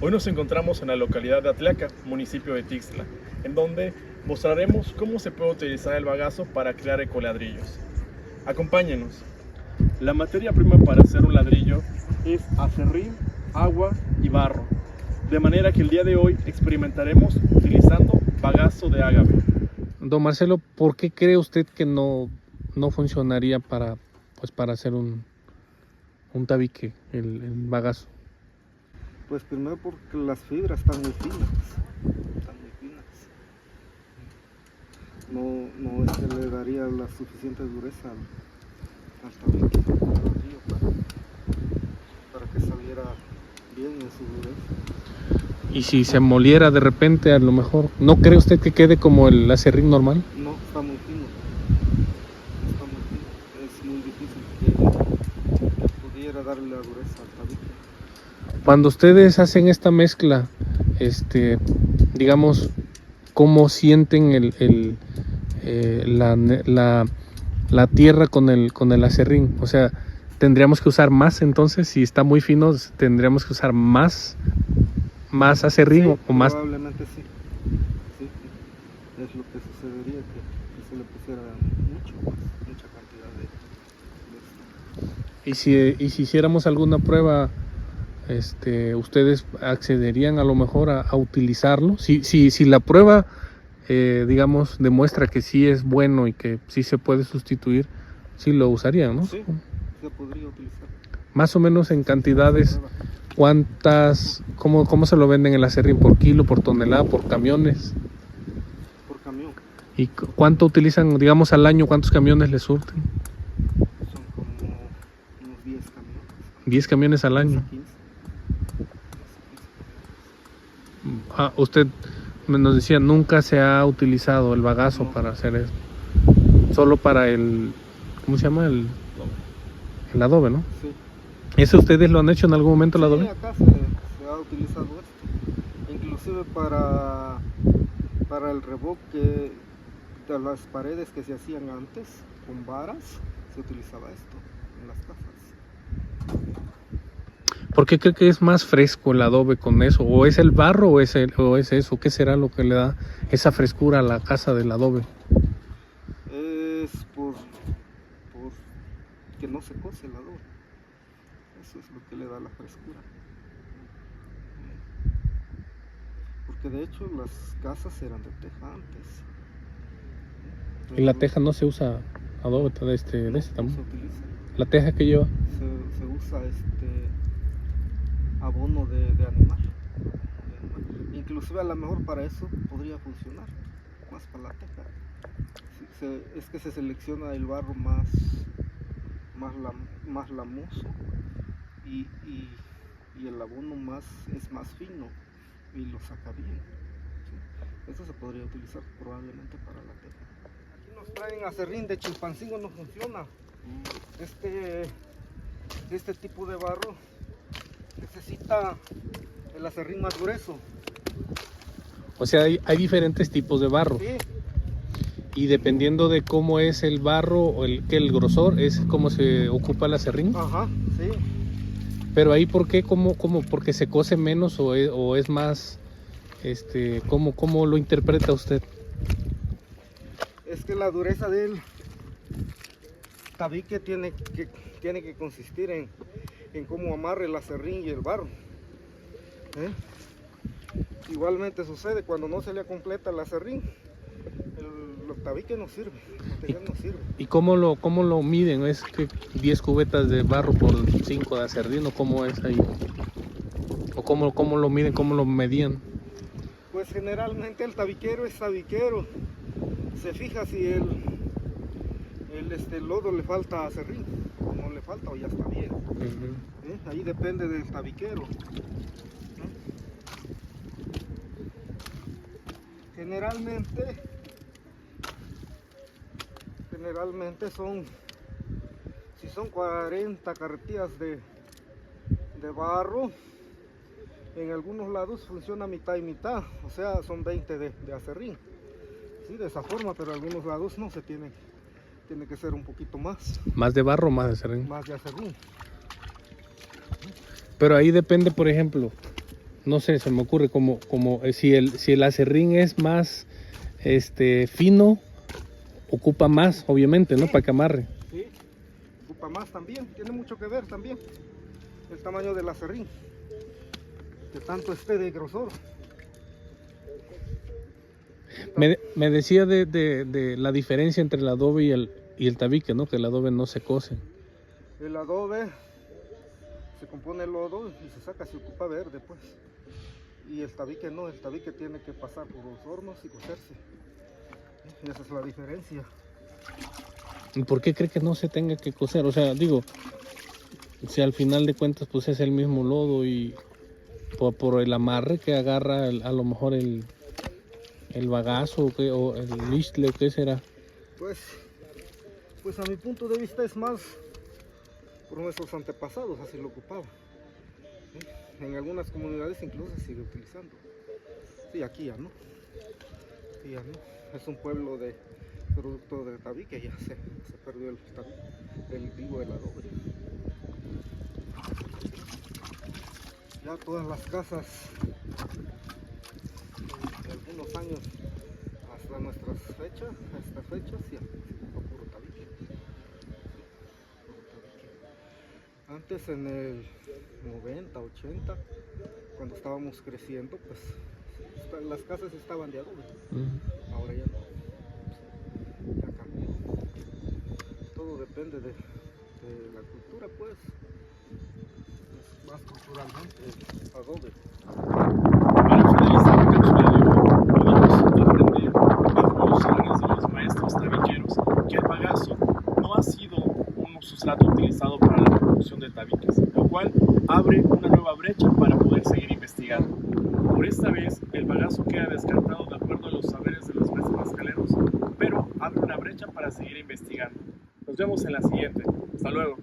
Hoy nos encontramos en la localidad de Atlaca, municipio de Tixla, en donde mostraremos cómo se puede utilizar el bagazo para crear ecoladrillos. Acompáñenos. La materia prima para hacer un ladrillo es acerrín, agua y barro, de manera que el día de hoy experimentaremos utilizando bagazo de ágave. Don Marcelo, ¿por qué cree usted que no funcionaría para hacer un tabique, el bagazo? Pues primero porque las fibras están muy finas. No le daría la suficiente dureza al tabique, al ladrillo, para que saliera bien en su dureza. Y si se moliera de repente, a lo mejor, ¿no cree usted que quede como el acerrín normal? No, está muy fino. Está muy fino. Es muy difícil que pudiera darle la dureza al tabique. Cuando ustedes hacen esta mezcla, digamos, ¿cómo sienten la tierra con el acerrín? O sea, ¿tendríamos que usar más entonces? Si está muy fino, ¿tendríamos que usar más acerrín Sí, o más? probablemente sí. Sí. Es lo que sucedería, que se le pusiera mucha cantidad de esto. Y si hiciéramos alguna prueba, ¿ustedes accederían a lo mejor a utilizarlo? Si la prueba, digamos, demuestra que sí es bueno y que sí se puede sustituir, sí lo usarían, ¿no? Sí, se podría utilizar. Más o menos en cantidades, ¿cómo se lo venden el acerrín? ¿Por kilo, por tonelada, por camiones? Por camión. ¿Y cuánto utilizan, digamos, al año? ¿Cuántos camiones les surten? Son como unos 10 camiones. 10 camiones al año. 15. Usted nos decía, nunca se ha utilizado el bagazo No. para hacer eso. Solo para ¿cómo se llama? El adobe, ¿no? Sí. ¿Eso ustedes lo han hecho en algún momento, el Sí, adobe? acá se ha utilizado esto. Inclusive para el revoque de las paredes que se hacían antes, con varas, se utilizaba esto en las casas. ¿Por qué cree que es más fresco el adobe con eso? ¿O es el barro o es eso? ¿Qué será lo que le da esa frescura a la casa del adobe? Es por que no se cose el adobe. Eso es lo que le da la frescura. Porque de hecho las casas eran de teja antes. ¿Y la teja no se usa adobe de este No tamaño? se utiliza. ¿La teja que lleva? Se usa abono de animal. Inclusive a lo mejor para eso podría funcionar, más para la teja. Es que se selecciona el barro más lamoso y el abono es más fino y lo saca bien. ¿Sí? Eso se podría utilizar probablemente para la teja. Aquí nos traen acerrín de Chilpancingo, no funciona. Este tipo de barro necesita el acerrín más grueso. O sea, hay diferentes tipos de barro. Sí. Y dependiendo de cómo es el barro o el grosor, es como se ocupa el acerrín. Ajá, sí. Pero ahí, ¿por qué? ¿Cómo? ¿Porque se cose menos o es más? ¿Cómo lo interpreta usted? Es que la dureza del tabique tiene que consistir en cómo amarre el acerrín y el barro. Igualmente sucede cuando no se le completa el acerrín, el tabique no sirve, el material no sirve. ¿Y cómo lo miden? ¿Es que 10 cubetas de barro por 5 de acerrín o cómo es ahí? ¿O cómo lo miden, cómo lo medían? Pues generalmente el tabiquero es tabiquero. Se fija si el lodo le falta acerrín, o no le falta o ya está bien. Ahí depende del tabiquero. Generalmente si son 40 carretillas de barro, en algunos lados funciona mitad y mitad, o sea, son 20 de acerrín. Sí, de esa forma, pero en algunos lados no, tiene que ser un poquito más. ¿Más de barro o más de acerrín? Más de acerrín. Pero ahí depende, por ejemplo, no sé, se me ocurre si el acerrín es más fino, ocupa más, obviamente, ¿no? Sí. Para que amarre. Sí, ocupa más también, tiene mucho que ver también el tamaño del acerrín, que tanto esté de grosor. Me decía de la diferencia entre el adobe y el tabique, ¿no? Que el adobe no se cose. El adobe se compone el lodo y se saca, se ocupa verde pues. Y el tabique no, el tabique tiene que pasar por los hornos y cocerse. Y esa es la diferencia. ¿Y por qué cree que no se tenga que cocer? O sea, digo, si al final de cuentas pues es el mismo lodo y por el amarre que agarra a lo mejor el bagazo o el listle, ¿qué será? Pues a mi punto de vista es más por nuestros antepasados, así lo ocupaban. ¿Sí? En algunas comunidades incluso se sigue utilizando. Sí, aquí ya no. Aquí ya no. Es un pueblo de producto de tabique, ya se perdió el vivo del adobe. Ya todas las casas, de algunos años hasta nuestras fechas, estas fechas, ya puro tabique. Antes en el 90, 80, cuando estábamos creciendo, pues las casas estaban de adobe. Ahora ya no. Ya cambió. Todo depende de la cultura, pues. Es más culturalmente adobe. Para finalizar la cápsula de hoy, podemos aprender bajo los órdenes de los maestros tabiqueros que el bagazo no ha sido un sustrato utilizado para la producción de tabiques, lo cual abre una nueva brecha para poder seguir investigando. Por esta vez, el bagazo queda descartado de acuerdo a los saberes de los maestros mascaleros, pero abre una brecha para seguir investigando. Nos vemos en la siguiente. Hasta luego.